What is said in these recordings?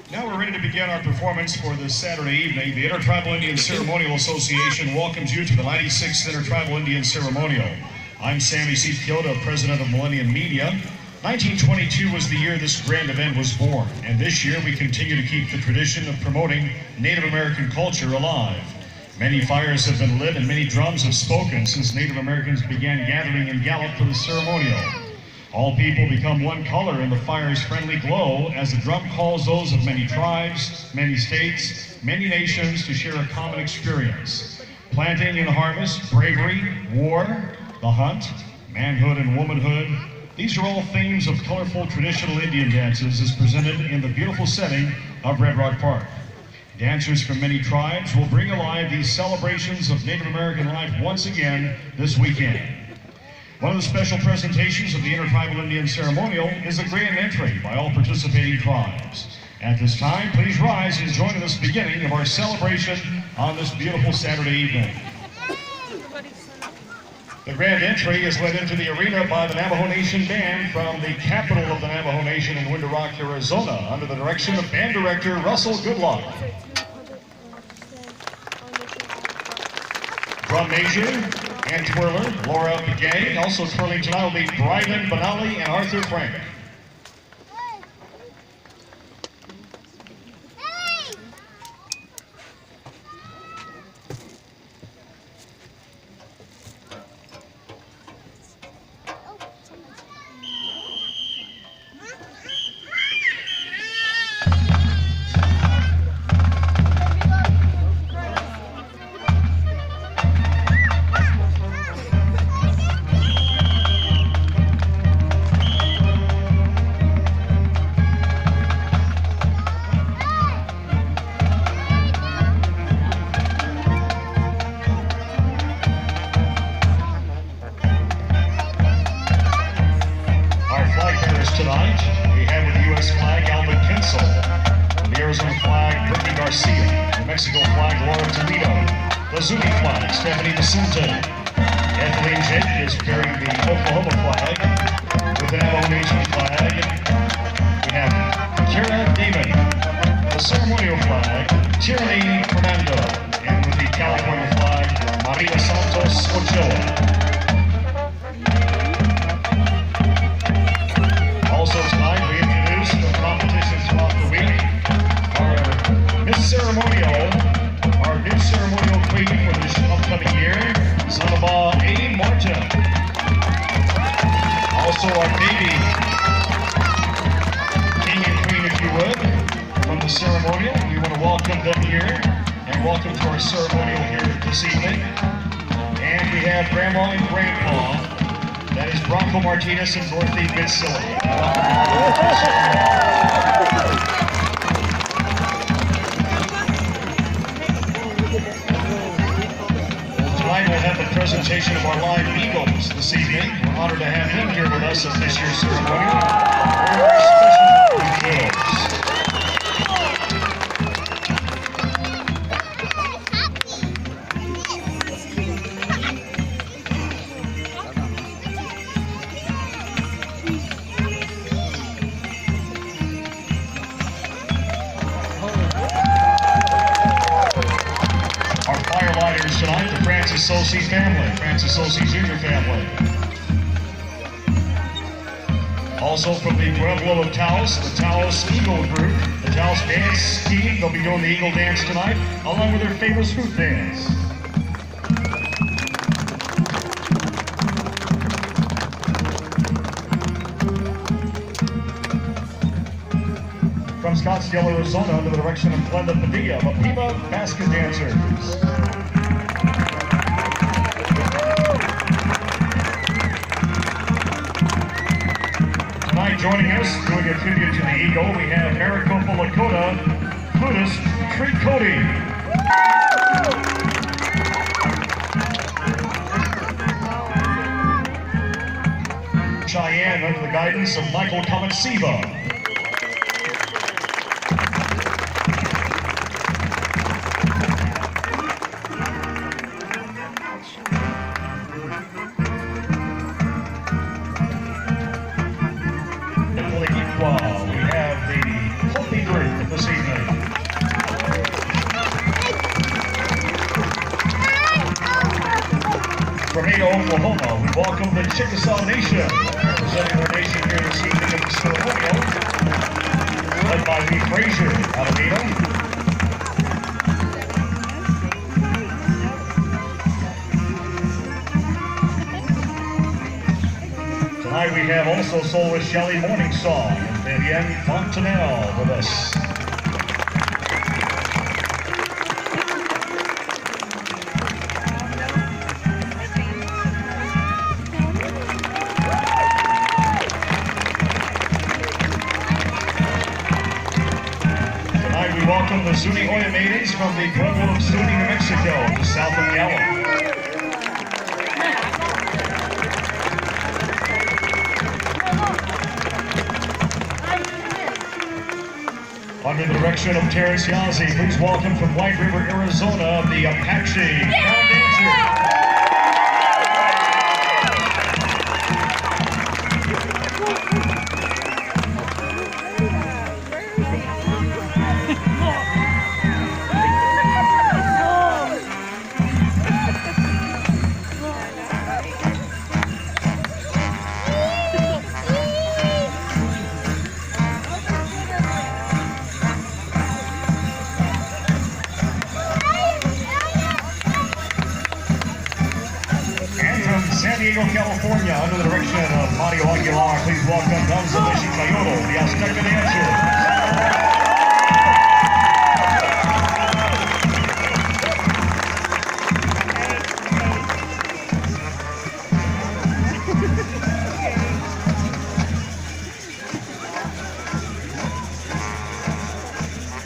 Now we're ready to begin our performance for this Saturday evening. The Intertribal Indian Ceremonial Association welcomes you to the 96th Intertribal Indian Ceremonial. I'm Sammy C. Kyoto, President of Millennium Media. 1922 was the year this grand event was born, and this year we continue to keep the tradition of promoting Native American culture alive. Many fires have been lit and many drums have spoken since Native Americans began gathering in Gallup for the ceremonial. All people become one color in the fire's friendly glow as the drum calls those of many tribes, many states, many nations to share a common experience. Planting and harvest, bravery, war, the hunt, manhood and womanhood. These are all themes of colorful traditional Indian dances as presented in the beautiful setting of Red Rock Park. Dancers from many tribes will bring alive these celebrations of Native American life once again this weekend. One of the special presentations of the Intertribal Indian Ceremonial is a grand entry by all participating tribes. At this time, please rise and join in this beginning of our celebration on this beautiful Saturday evening. The grand entry is led into the arena by the Navajo Nation Band from the capital of the Navajo Nation in Window Rock, Arizona, under the direction of band director Russell Goodluck. Drum major and twirler Laura Begay. Also twirling tonight will be Bryden Benally and Arthur Frank. Tonight, we have with the U.S. flag Albert Kinsel, the Arizona flag Brittany Garcia, the Mexico flag Laura Toledo, the Zuni flag Stephanie Vicente, Kathleen Jake is carrying the Oklahoma flag, with the Navajo Nation flag, we have Kira Damon, the ceremonial flag, Tyranny Fernando, and with the California flag, Maria Santos Ochoa. Also tonight, we introduced the competitions throughout the week. Our Miss Ceremonial, our new ceremonial queen for this upcoming year, Sandoval A. Martin. Also our baby king and queen, if you would, from the ceremonial. We want to welcome them here and welcome to our ceremonial here this evening. And we have Grandma and Grandpa. That is Bronco Martinez and Dorothy Bitsilli. Tonight we'll have the presentation of our live Eagles this evening. We're honored to have him here with us at this year's ceremony. Very special Eagles. Tonight, the Francis Sosi family, Francis Sosi Jr. family. Also from the Pueblo of Taos, the Taos Eagle group, the Taos dance team. They'll be doing the Eagle dance tonight, along with their famous fruit dance. Scottsdale, Arizona, under the direction of Glenda Padilla, the Pima Basket Dancers. Tonight, joining us, doing a tribute to the Eagle, we have Maricopa Lakota flutist Treat Cody. Cheyenne, under the guidance of Michael Kamatsiva. We have the Hopi group this evening. From Ada, Oklahoma, we welcome the Chickasaw Nation, representing their nation here this evening at the Ceremonial, led by Lee Frazier out of Ada. Tonight we have also soloist Shelley Morningsong and Vivienne Fontanelle with us. Tonight we welcome the Zuni Oya Maidens from the Pueblo of Zuni, New Mexico, just south of Gallup. Under the direction of Terrence Yazzie, please welcome from White River, Arizona, the Apache Crown Dancers. San Diego, California, under the direction of Mario Aguilar, please welcome Danza Mexicayolo, the Azteca Dancers.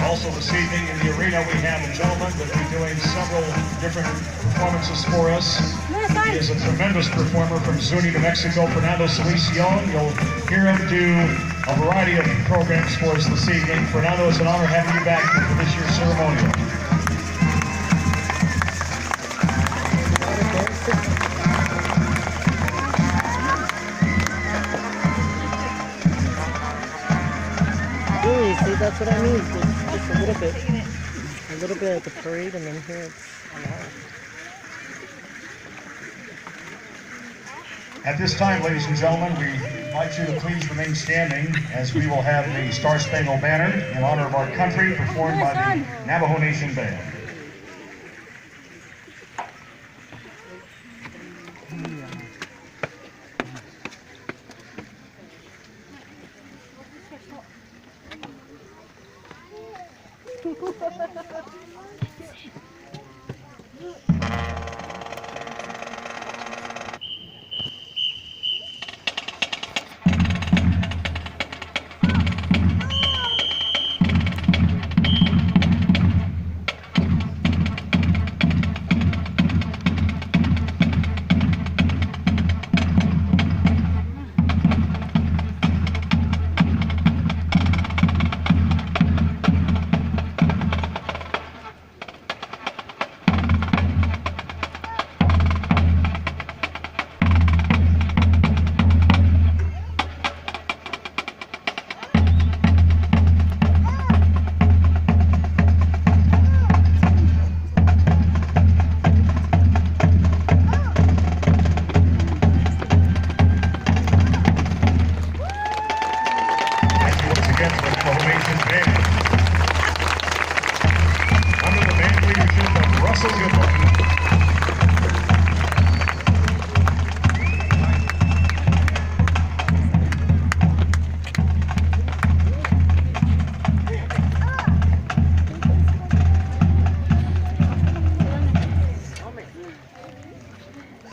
Also this evening in the arena we have a gentleman that will be doing several different performances for us. He is a tremendous performer from Zuni, New Mexico, Fernando Salicion. You'll hear him do a variety of programs for us this evening. Fernando, it's an honor having you back here for this year's ceremonial. See, that's what I mean. Just a little bit at the parade, and then here it's a lot. At this time, ladies and gentlemen, we invite you to please remain standing as we will have the Star Spangled Banner in honor of our country performed by the Navajo Nation Band.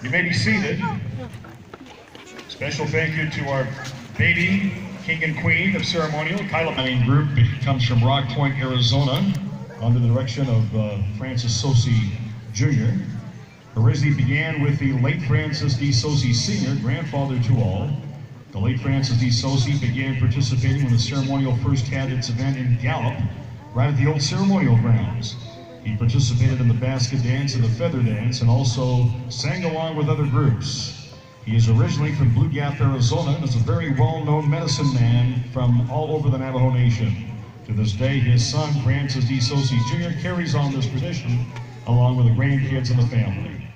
You may be seated. Special thank you to our baby king and queen of ceremonial. Kyla Mining Group comes from Rock Point, Arizona, under the direction of Francis Sosi Jr. Originally began with the late Francis D. Sosi Sr., grandfather to all. The late Francis D. Sosi began participating when the ceremonial first had its event in Gallup, right at the old ceremonial grounds. He participated in the basket dance and the feather dance, and also sang along with other groups. He is originally from Blue Gap, Arizona, and is a very well-known medicine man from all over the Navajo Nation. To this day, his son, Francis D. Sosi Jr., carries on this tradition, along with the grandkids and the family.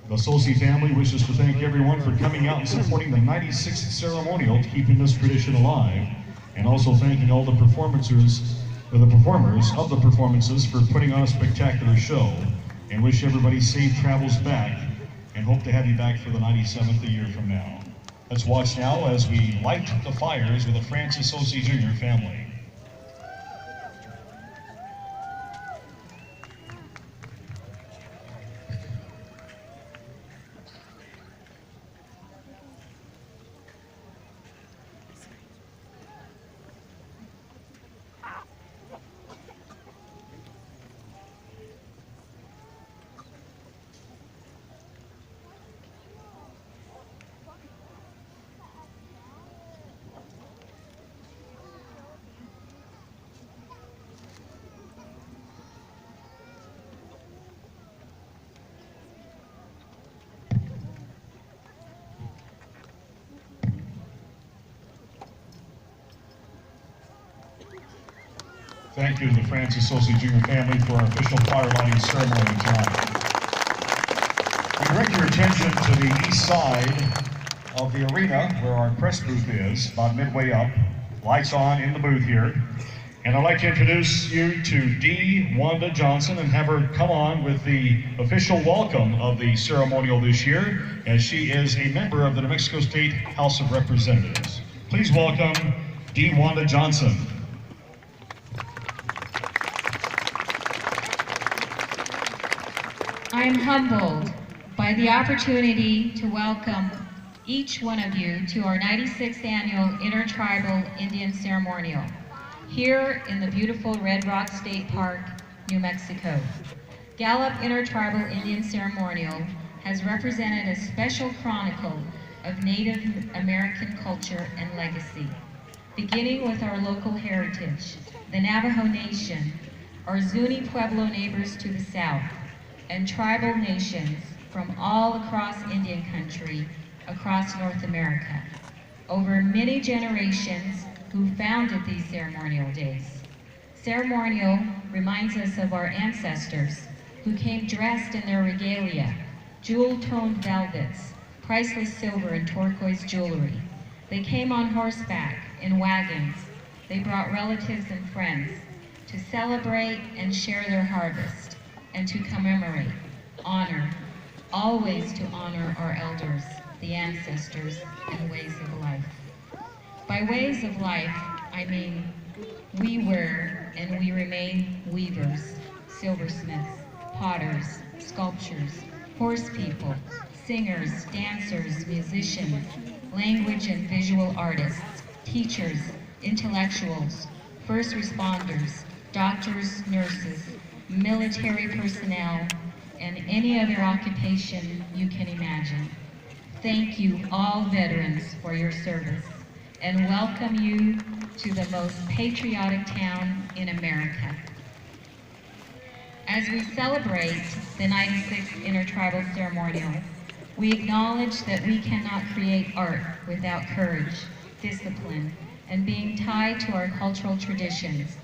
The Sosi family wishes to thank everyone for coming out and supporting the 96th ceremonial, keeping this tradition alive, and also thanking all the performers of the performances for putting on a spectacular show, and wish everybody safe travels back, and hope to have you back for the 97th a year from now. Let's watch now as we light the fires with the Francis Sosi Jr. family. Thank you to the Francis Sosi Jr. family for our official fire lighting ceremony tonight. We direct your attention to the east side of the arena where our press booth is, about midway up. Lights on in the booth here. And I'd like to introduce you to D. Wanda Johnson and have her come on with the official welcome of the ceremonial this year, as she is a member of the New Mexico State House of Representatives. Please welcome D. Wanda Johnson. I am humbled by the opportunity to welcome each one of you to our 96th annual Intertribal Indian Ceremonial here in the beautiful Red Rock State Park, New Mexico. Gallup Intertribal Indian Ceremonial has represented a special chronicle of Native American culture and legacy, beginning with our local heritage, the Navajo Nation, our Zuni Pueblo neighbors to the south, and tribal nations from all across Indian country, across North America, over many generations who founded these ceremonial days. Ceremonial reminds us of our ancestors who came dressed in their regalia, jewel-toned velvets, priceless silver and turquoise jewelry. They came on horseback, in wagons. They brought relatives and friends to celebrate and share their harvest, and to commemorate, honor, always to honor our elders, the ancestors, and ways of life. By ways of life, I mean we were and we remain weavers, silversmiths, potters, sculptors, horse people, singers, dancers, musicians, language and visual artists, teachers, intellectuals, first responders, doctors, nurses, military personnel, and any other occupation you can imagine. Thank you, all veterans, for your service, and welcome you to the most patriotic town in America. As we celebrate the 96th Intertribal Ceremonial, we acknowledge that we cannot create art without courage, discipline, and being tied to our cultural traditions.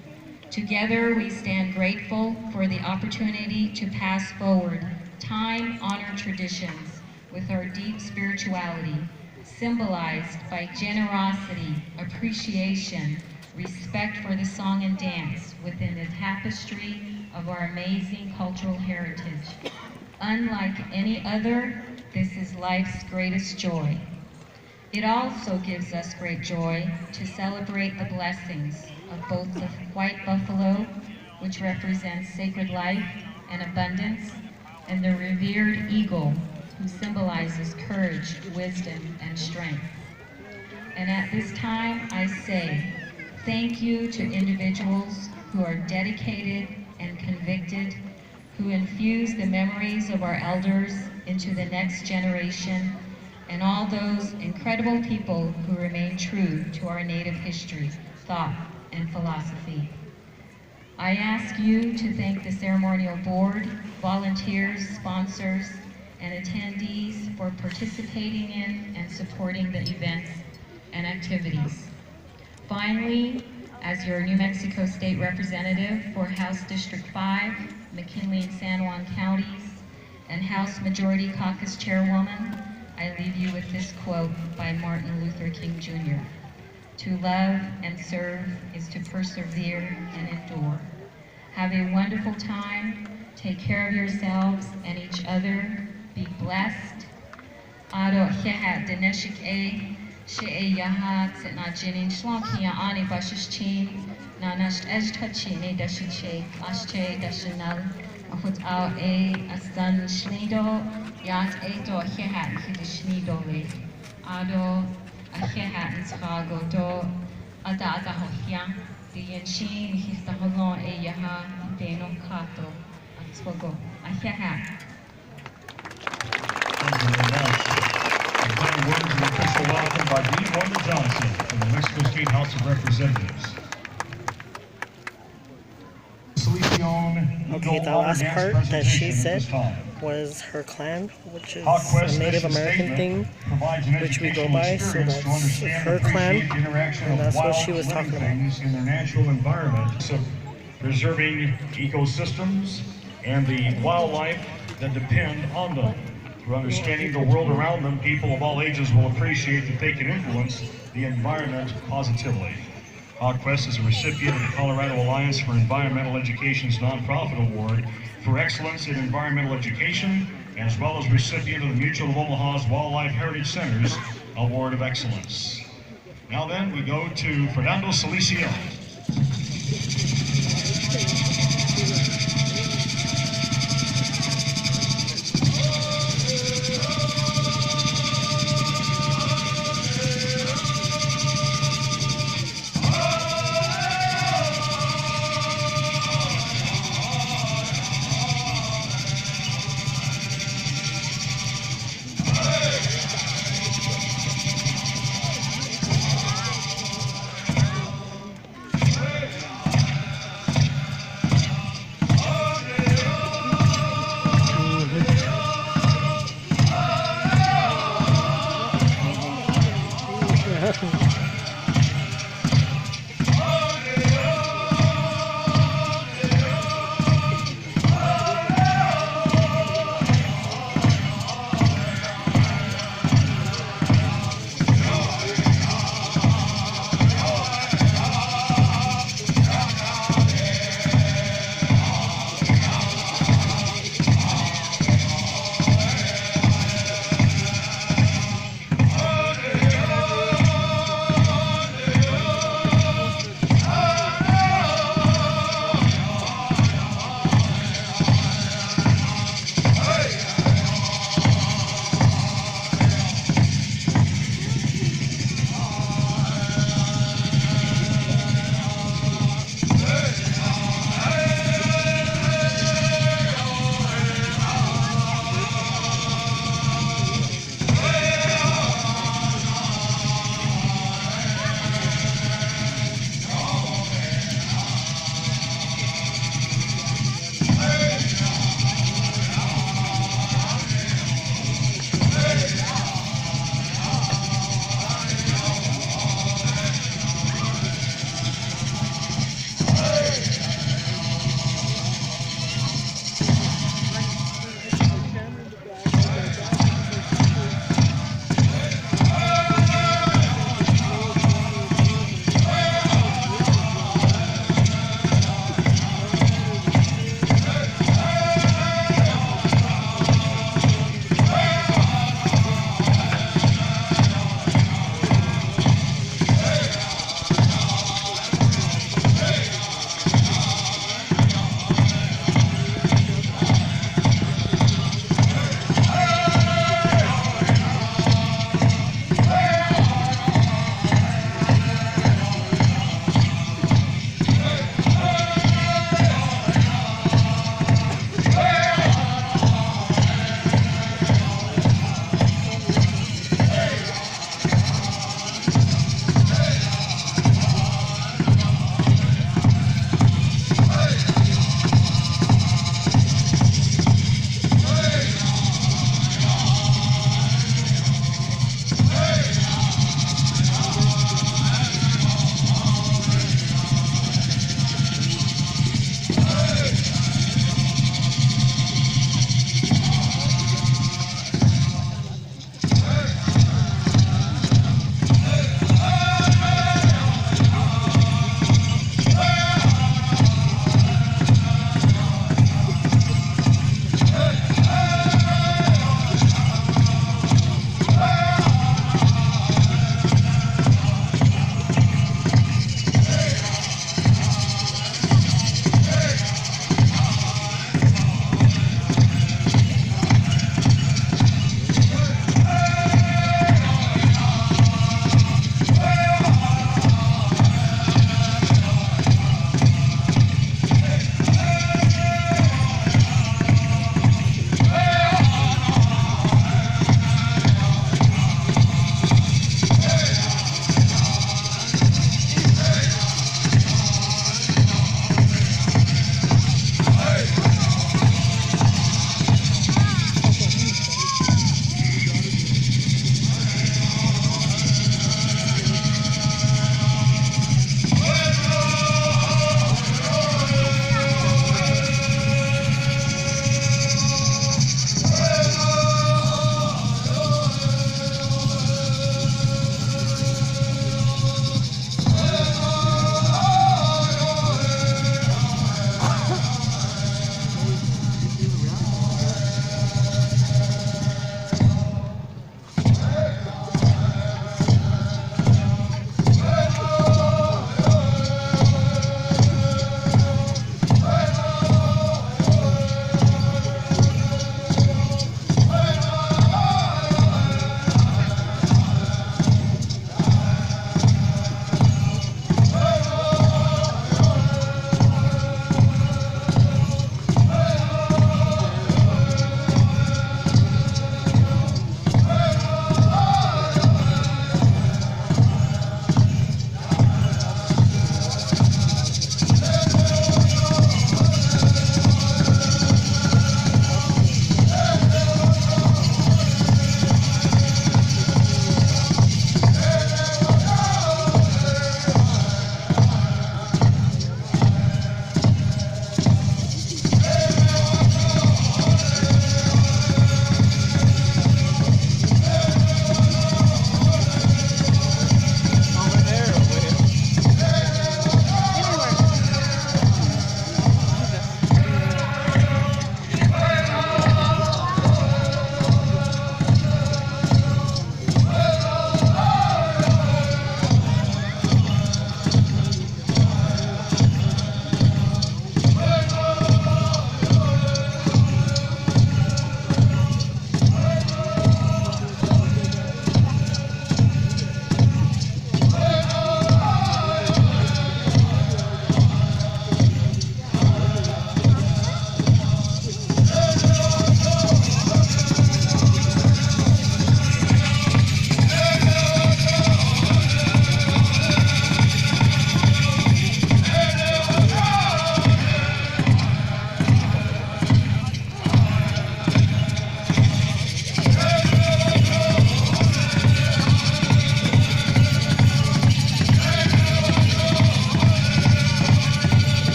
Together, we stand grateful for the opportunity to pass forward time-honored traditions with our deep spirituality, symbolized by generosity, appreciation, respect for the song and dance within the tapestry of our amazing cultural heritage. Unlike any other, this is life's greatest joy. It also gives us great joy to celebrate the blessings of both the white buffalo, which represents sacred life and abundance, and the revered eagle who symbolizes courage, wisdom, and strength. And at this time, I say thank you to individuals who are dedicated and convicted, who infuse the memories of our elders into the next generation, and all those incredible people who remain true to our Native history, thought, and philosophy. I ask you to thank the Ceremonial Board, volunteers, sponsors, and attendees for participating in and supporting the events and activities. Finally, as your New Mexico State Representative for House District 5, McKinley and San Juan counties, and House Majority Caucus Chairwoman, I leave you with this quote by Martin Luther King Jr. To love and serve is to persevere and endure. Have a wonderful time. Take care of yourselves and each other. Be blessed. Ado hehat deneshik a she yahat na jinin shlonkia ani bashish chin na nash ejtachi ne dashiche ashche dashinal ahut au a astan shnido yat a do hehat hidishnido le ado a hehat ntrago do ada hohya the yanshin histaholon a yaha deno kato atswago a hehat. Thank you very much. The kind words of official welcome by Dean Wanda Johnson from the Mexico State House of Representatives. Okay, the last part that she said was her clan, which is a Native American thing, which we go by, so that's her clan, and that's what she was talking about. In their natural environment, so preserving ecosystems and the wildlife that depend on them. Through understanding the world around them, people of all ages will appreciate that they can influence the environment positively. HawkQuest is a recipient of the Colorado Alliance for Environmental Education's nonprofit award for excellence in environmental education, as well as recipient of the Mutual of Omaha's Wildlife Heritage Center's Award of Excellence. Now then, we go to Fernando Salicio.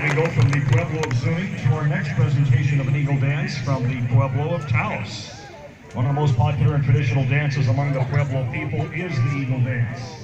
And we go from the Pueblo of Zuni to our next presentation of an eagle dance from the Pueblo of Taos. One of the most popular and traditional dances among the Pueblo people is the eagle dance.